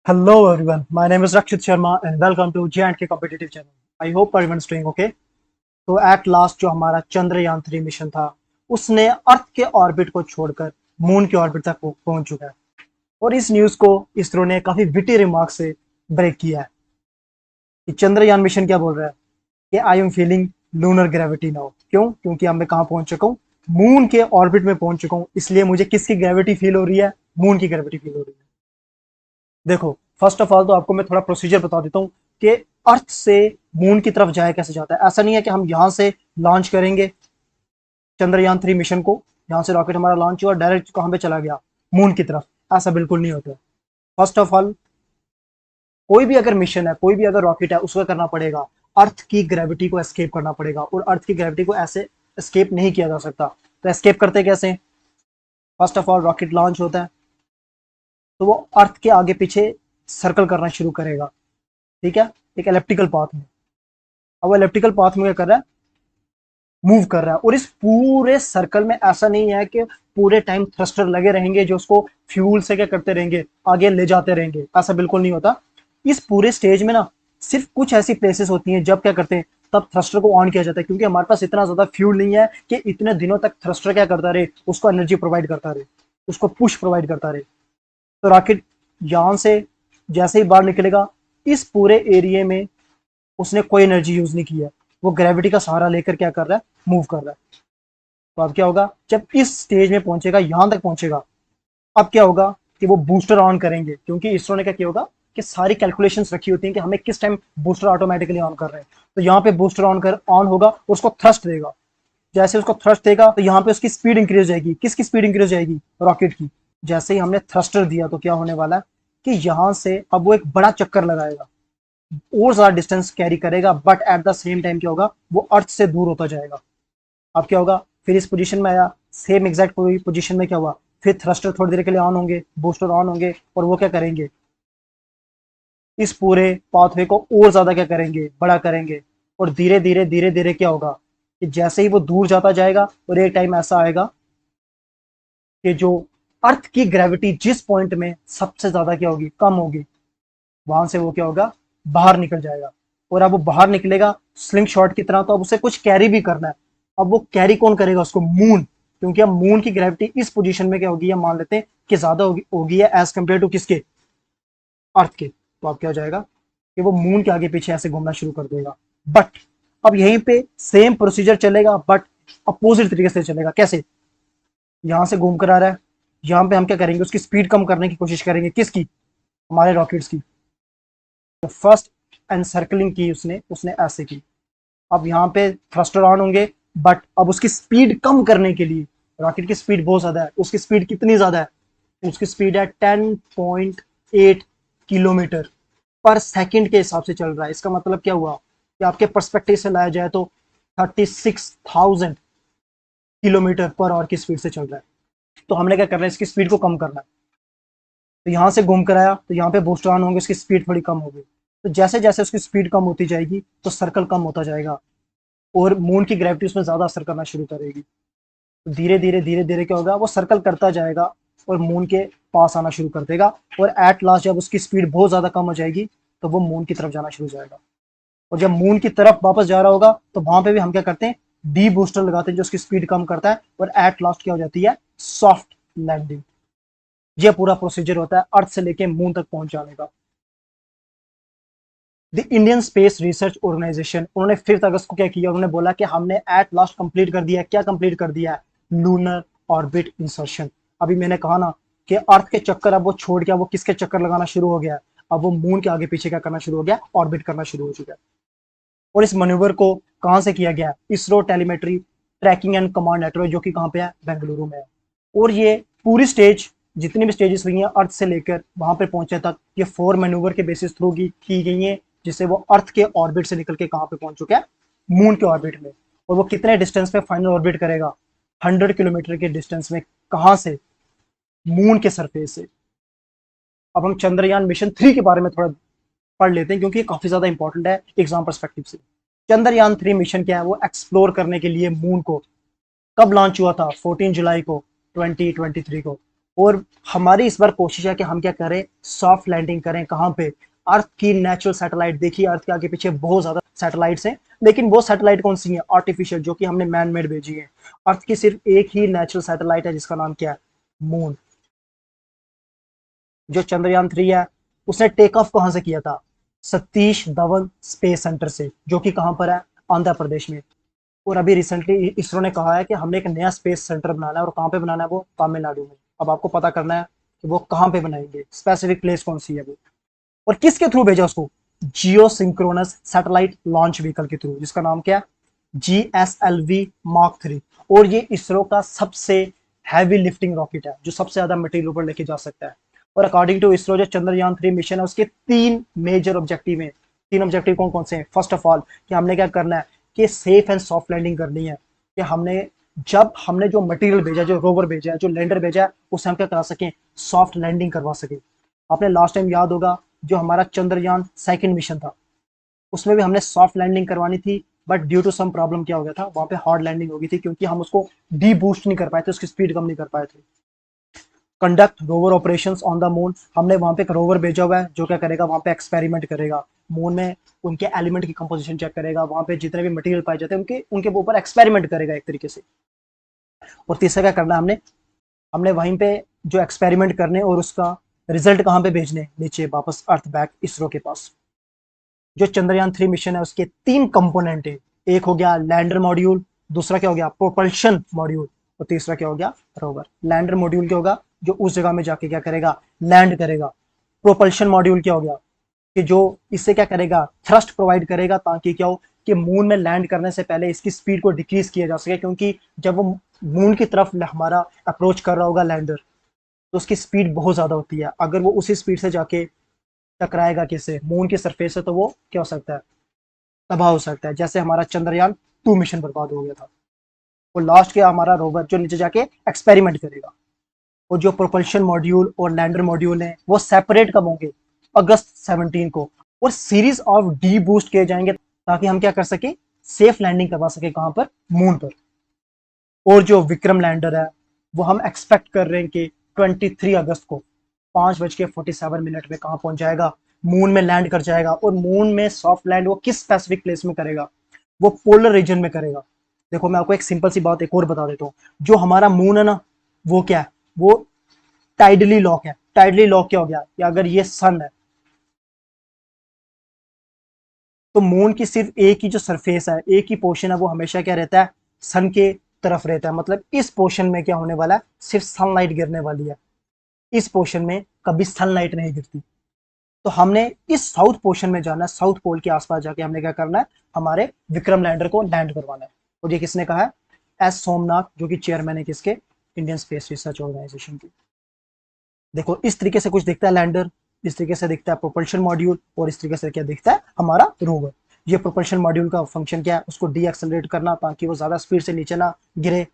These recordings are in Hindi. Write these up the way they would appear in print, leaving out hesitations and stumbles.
Hello everyone, my name is Rakshit Sharma and welcome to J&K Competitive Channel. I hope everyone's doing okay. तो एट लास्ट जो हमारा चंद्रयान 3 मिशन था उसने अर्थ के ऑर्बिट को छोड़कर मून के ऑर्बिट तक पहुंच चुका है। और इस न्यूज को इसरो ने काफी विटी रिमार्क से ब्रेक किया है कि चंद्रयान मिशन क्या बोल रहा है कि I am feeling lunar gravity now. क्यों? क्योंकि अब मैं कहां पहुंच चुका हूं, मून के ऑर्बिट में पहुंच चुका हूं। इसलिए मुझे किसकी ग्रेविटी फील हो रही है? मून की ग्रेविटी फील हो रही है। देखो, फर्स्ट ऑफ ऑल तो आपको मैं थोड़ा प्रोसीजर बता देता हूँ कि अर्थ से मून की तरफ जाया कैसे जाता है। ऐसा नहीं है कि हम यहां से लॉन्च करेंगे चंद्रयान 3 मिशन को, यहां से रॉकेट हमारा लॉन्च हुआ डायरेक्ट कहां पे चला गया, मून की तरफ। ऐसा बिल्कुल नहीं होता। फर्स्ट ऑफ ऑल, कोई भी अगर मिशन है, कोई भी अगर रॉकेट है, उसको करना पड़ेगा अर्थ की ग्रेविटी को एस्केप करना पड़ेगा। और अर्थ की ग्रेविटी को ऐसे एस्केप नहीं किया जा सकता। तो एस्केप करते कैसे? First of all, rocket launch होता है तो वो अर्थ के आगे पीछे सर्कल करना शुरू करेगा, ठीक है, एक एलिप्टिकल पाथ में। अब वो एलिप्टिकल पाथ में क्या कर रहा है? मूव कर रहा है। और इस पूरे सर्कल में ऐसा नहीं है कि पूरे टाइम थ्रस्टर लगे रहेंगे जो उसको फ्यूल से क्या करते रहेंगे, आगे ले जाते रहेंगे। ऐसा बिल्कुल नहीं होता। इस पूरे स्टेज में ना सिर्फ कुछ ऐसी प्लेसेस होती हैं जब क्या करते हैं, तब थ्रस्टर को ऑन किया जाता है, क्योंकि हमारे पास इतना ज्यादा फ्यूल नहीं है कि इतने दिनों तक थ्रस्टर क्या करता रहे, उसको एनर्जी प्रोवाइड करता रहे, उसको पुश प्रोवाइड करता रहे। तो रॉकेट यहां से जैसे ही बाहर निकलेगा, इस पूरे एरिया में उसने कोई एनर्जी यूज नहीं की है। वो ग्रेविटी का सहारा लेकर क्या कर रहा है? मूव कर रहा है। तो अब क्या होगा, जब इस स्टेज में पहुंचेगा, यहां तक पहुंचेगा, अब क्या होगा कि वो बूस्टर ऑन करेंगे। क्योंकि इसरो ने क्या किया होगा कि सारी कैलकुलेशंस रखी होती हैं कि हमें किस टाइम बूस्टर ऑटोमेटिकली ऑन कर रहे हैं। तो यहाँ पे बूस्टर ऑन होगा, उसको थ्रस्ट देगा। जैसे उसको थ्रस्ट देगा तो यहाँ पे उसकी स्पीड इंक्रीज हो जाएगी। किसकी स्पीड इंक्रीज हो जाएगी? रॉकेट की। जैसे ही हमने थ्रस्टर दिया तो क्या होने वाला है कि यहां से अब वो एक बड़ा चक्कर लगाएगा, और ज्यादा डिस्टेंस कैरी करेगा, but at the same time क्या होगा, वो अर्थ से दूर होता जाएगा। अब क्या होगा, फिर इस पोजीशन में आया, सेम एग्जैक्ट पोजीशन में क्या हुआ, फिर थ्रस्टर थोड़ी देर के लिए ऑन होंगे, बूस्टर ऑन होंगे, और वो क्या करेंगे, इस पूरे पाथवे को और ज्यादा क्या करेंगे, बड़ा करेंगे। और धीरे धीरे क्या होगा कि जैसे ही वो दूर जाता जाएगा, और एक टाइम ऐसा आएगा कि जो अर्थ की ग्रेविटी जिस पॉइंट में सबसे ज्यादा क्या होगी, कम होगी, वहां से वो क्या होगा, बाहर निकल जाएगा। और अब वो बाहर निकलेगा स्लिंग शॉट की तरह, तो अब उसे कुछ कैरी भी करना है। अब वो कैरी कौन करेगा उसको? मून। क्योंकि अब मून की ग्रेविटी इस पोजीशन में क्या होगी, या मान लेते हैं कि ज्यादा होगी है एज कंपेयर टू किसके, अर्थ के। तो अब क्या हो जाएगा कि वो मून के आगे पीछे ऐसे घूमना शुरू कर देगा। बट अब यहीं पे सेम प्रोसीजर चलेगा, बट अपोजिट तरीके से चलेगा। कैसे? यहां से घूम कर आ रहा है, यहां पे हम क्या करेंगे, उसकी स्पीड कम करने की कोशिश करेंगे। किसकी? हमारे रॉकेट्स की। तो फर्स्ट एनसर्कलिंग की उसने उसने ऐसे की। अब यहाँ पे थ्रस्टर ऑन होंगे, बट अब उसकी स्पीड कम करने के लिए, रॉकेट की स्पीड बहुत ज्यादा है। उसकी स्पीड कितनी ज्यादा है? उसकी स्पीड है 10.8 किलोमीटर पर सेकंड के हिसाब से चल रहा है। इसका मतलब क्या हुआ कि आपके पर्सपेक्टिव से लाया जाए तो 36,000 किलोमीटर पर आवर की स्पीड से चल रहा है। तो हमने क्या करना है, इसकी स्पीड को कम करना है। तो यहां से घूम कर आया, तो यहाँ पे बूस्टर ऑन होंगे, उसकी स्पीड थोड़ी कम होगी। तो जैसे जैसे उसकी स्पीड कम होती जाएगी, तो सर्कल कम होता जाएगा, और मून की ग्रेविटी उसमें ज्यादा असर करना शुरू करेगी। तो धीरे धीरे क्या होगा, वो सर्कल करता जाएगा और मून के पास आना शुरू कर देगा। और एट लास्ट जब उसकी स्पीड बहुत ज्यादा कम हो जाएगी, तो वो मून की तरफ जाना शुरू हो जाएगा। और जब मून की तरफ वापस जा रहा होगा, तो वहां पे भी हम क्या करते हैं, डी बूस्टर लगाते हैं जो उसकी स्पीड कम करता है। और एट लास्ट क्या हो जाती है, सॉफ्ट लैंडिंग। यह पूरा प्रोसीजर होता है अर्थ से लेके मून तक पहुंच जाने का। The Indian Space Research Organisation, उन्होंने 5 अगस्त को क्या किया, उन्होंने बोला कि हमने एट लास्ट कंप्लीट कर दिया है। क्या कंप्लीट कर दिया है? Lunar orbit insertion. अभी मैंने कहा ना कि अर्थ के चक्कर अब वो छोड़ के वो किसके चक्कर लगाना शुरू हो गया है, अब वो मून के आगे पीछे क्या करना शुरू हो गया, ऑर्बिट करना शुरू हो चुका है। और इस मैन्यूवर को कहां से किया गया? ISRO telemetry tracking and command network, जो कि कहां पे है, बेंगलुरु में है। और ये पूरी स्टेज, जितनी भी स्टेजेस हुई हैं अर्थ से लेकर वहां पे पहुंचे तक, ये 4 मैन्यूवर के बेसिस थ्रू की गई है, जिससे वो अर्थ के ऑर्बिट से निकल के कहां पे पहुंच चुका है, मून के ऑर्बिट में। और वो कितने डिस्टेंस पे फाइनल ऑर्बिट करेगा? 100 किलोमीटर के डिस्टेंस में। कहां से? मून के सरफेस से। अब हम चंद्रयान मिशन 3 के बारे में थोड़ा पढ़ लेते हैं, क्योंकि ये काफी ज्यादा इंपॉर्टेंट है एग्जाम परस्पेक्टिव से। चंद्रयान 3 मिशन क्या है, वो एक्सप्लोर करने के लिए मून को कब लॉन्च हुआ था? 14 जुलाई को 2023 को। और हमारी इस बार कोशिश है कि हम क्या करें, सॉफ्ट लैंडिंग करें। कहाँ पे? अर्थ की नेचुरल सैटेलाइट। देखिए अर्थ के आगे पीछे बहुत ज्यादा सैटेलाइट्स हैं, लेकिन वो सैटेलाइट कौन सी है? आर्टिफिशियल, जो कि हमने मैन मेड भेजी है। अर्थ की सिर्फ एक ही नेचुरल सैटेलाइट है जिसका नाम क्या है? मून। जो चंद्रयान 3 है उसने टेक ऑफ कहां से किया था? सतीश धवन स्पेस सेंटर से, जो कि कहां पर है? आंध्र प्रदेश में। और अभी रिसेंटली इसरो ने कहा है कि हमने एक नया स्पेस सेंटर बनाना है, और कहां पे बनाना है? वो तमिलनाडु में। अब आपको पता करना है कि वो कहां पे बनाएंगे, स्पेसिफिक प्लेस कौन सी है वो, और किसके थ्रू भेजा उसको? जियो सिंक्रोनस सैटेलाइट लॉन्च व्हीकल के थ्रू, जिसका नाम क्या है? GSLV-3। और ये इसरो का सबसे हैवी लिफ्टिंग रॉकेट है, जो सबसे ज्यादा मटेरियल ऊपर लेके जा सकता है। और अकॉर्डिंग टू इसरो, जो चंद्रयान 3 मिशन है उसके 3 मेजर ऑब्जेक्टिव हैं। 3 ऑब्जेक्टिव कौन कौन से हैं? फर्स्ट ऑफ ऑल कि हमने क्या करना है कि सेफ एंड सॉफ्ट लैंडिंग करनी है। कि हमने जो मटेरियल भेजा, जो रोवर भेजा है, जो लैंडर भेजा है, उसे हम क्या करा सकें? सॉफ्ट लैंडिंग करवा सकें। आपने लास्ट टाइम याद होगा जो हमारा चंद्रयान 2 मिशन था, उसमें भी हमने सॉफ्ट लैंडिंग करवानी थी, but due to some problem क्या हो गया था, वहां पे हार्ड लैंडिंग हो गई थी, क्योंकि हम उसको डी बूस्ट नहीं कर पाए थे, उसकी स्पीड कम नहीं कर पाए थे। Conduct rover operations on the moon, हमने वहां पे एक रोवर भेजा हुआ है जो क्या करेगा, वहां पे एक्सपेरिमेंट करेगा। मून में उनके एलिमेंट की कंपोजिशन चेक करेगा, वहां पे जितने भी मटेरियल पाए जाते हैं उनके उनके ऊपर एक्सपेरिमेंट करेगा एक तरीके से। और तीसरा क्या करना है हमने? हमने वहीं पे जो एक्सपेरिमेंट करने और उसका रिजल्ट कहाँ पे भेजने? नीचे वापस अर्थ बैक इसरो के पास। जो चंद्रयान 3 मिशन है उसके 3 कंपोनेंट है। एक हो गया लैंडर मॉड्यूल, दूसरा क्या हो गया? प्रोपल्शन मॉड्यूल, और तीसरा क्या हो गया? रोवर। लैंडर मॉड्यूल क्या होगा? जो उस जगह में जाके क्या करेगा? लैंड करेगा। प्रोपल्शन मॉड्यूल क्या हो गया? कि जो इससे क्या करेगा? थ्रस्ट प्रोवाइड करेगा, ताकि क्या हो कि मून में लैंड करने से पहले इसकी स्पीड को डिक्रीज किया जा सके, क्योंकि जब वो मून की तरफ हमारा अप्रोच कर रहा होगा लैंडर, तो उसकी स्पीड बहुत ज्यादा होती है। अगर वो उसी स्पीड से जाके टकराएगा किससे? मून की सरफेस से, तो वो क्या हो सकता है? तबाह हो सकता है। जैसे हमारा चंद्रयान 2 मिशन बर्बाद हो गया था। और लास्ट के हमारा रोवर जो नीचे जाके एक्सपेरिमेंट करेगा। और जो प्रोपल्शन मॉड्यूल और लैंडर मॉड्यूल है वो सेपरेट कब होंगे? अगस्त 17 को। और सीरीज ऑफ डी बूस्ट किए जाएंगे, ताकि हम क्या कर सके? सेफ लैंडिंग करवा सके। कहां पर? मून पर। और जो विक्रम लैंडर है वो हम एक्सपेक्ट कर रहे हैं कि 23 अगस्त को 5:47 में कहां पहुंच जाएगा? मून में लैंड कर जाएगा। और मून में सॉफ्ट लैंड वो किस स्पेसिफिक प्लेस में करेगा? वो पोलर रीजन में करेगा। देखो मैं आपको एक सिंपल सी बात एक और बता देता हूँ। जो हमारा मून है ना, वो क्या है? वो टाइडली लॉक है। टाइडली लॉक क्या हो गया? या अगर ये सन है, तो मून की सिर्फ एक ही जो सरफेस है, एक ही पोर्शन है, वो हमेशा क्या रहता है? सन के तरफ रहता है। मतलब इस पोर्शन में क्या होने वाला है? सिर्फ सनलाइट गिरने वाली है। इस पोर्शन में कभी सनलाइट नहीं गिरती। तो हमने इस साउथ पोर्शन में जाना है, साउथ पोल के आसपास जाके हमने क्या करना है? हमारे विक्रम लैंडर को लैंड करवाना है। और ये किसने कहा है? एस सोमनाथ, जो कि चेयरमैन है किसके? इंडियन स्पेस रिसर्च ऑर्गेनाइजेशन की। देखो इस तरीके से कुछ दिखता है लैंडर, इस तरीके से दिखता है प्रोपल्शन मॉड्यूल, और इस तरीके से क्या दिखता है? हमारा रोवर। ये प्रोपल्शन मॉड्यूल का फंक्शन क्या है? उसको डी एक्सेलरेट करना, ताकि वो ज्यादा स्पीड से नीचे ना गिरे।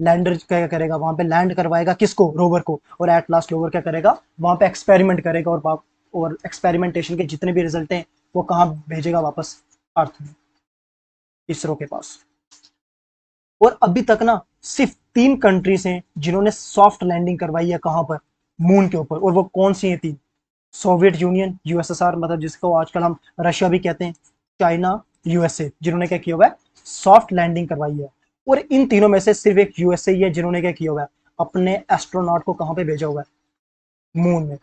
लैंडर क्या करेगा? वहां पे लैंड करवाएगा किसको? रोवर को। और एट लास्ट रोवर क्या करेगा? वहां पे एक्सपेरिमेंट करेगा, और एक्सपेरिमेंटेशन के जितने भी रिजल्ट हैं वो कहाँ भेजेगा? वापस अर्थ में, इसरो के पास। और अभी तक ना सिर्फ 3 कंट्रीज हैं जिन्होंने सॉफ्ट लैंडिंग करवाई है। कहां पर? मून के ऊपर। और वो कौन सी हैं 3? सोवियत यूनियन, यूएसएसआर, मतलब जिसको आजकल हम रशिया भी कहते हैं, चाइना, यूएसए, जिन्होंने क्या किया हुआ है? सॉफ्ट लैंडिंग करवाई है। और इन तीनों में से सिर्फ एक यूएसए ही है जिन्होंने क्या किया हुआ है? अपने एस्ट्रोनॉट को कहां पे भेजा हुआ है? मून में।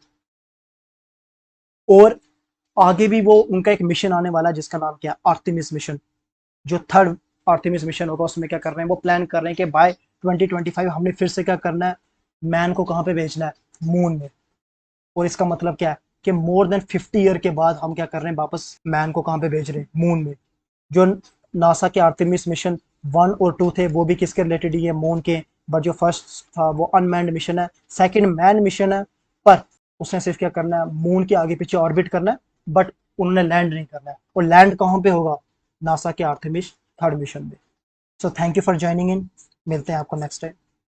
और आगे भी वो उनका एक मिशन आने वाला है जिसका नाम क्या है? Artemis mission. जो थर्ड आर्टेमिस मिशन होगा उसमें क्या कर रहे हैं? वो प्लान कर रहे हैं कि बाय 2025 हमने फिर से क्या करना है? मैन को कहां पे भेजना है? मून में। और इसका मतलब क्या है कि मोर देन 50 ईयर के बाद हम क्या कर रहे हैं? वापस मैन को कहां पे भेज रहे हैं? मून में। जो नासा के आर्टेमिस मिशन 1 और 2 थे वो भी किसके रिलेटेड ही है? मून के। बट जो फर्स्ट था वो अनमैन्ड मिशन है। सेकंड मैन मिशन है, पर उसने सिर्फ क्या करना है? मून के आगे पीछे ऑर्बिट करना है, बट उन्होंने लैंड नहीं करना है। और लैंड कहाँ पे होगा? नासा के आर्टेमिस 3 मिशन में। So thank you for joining in. मिलते हैं आपको नेक्स्ट टाइम।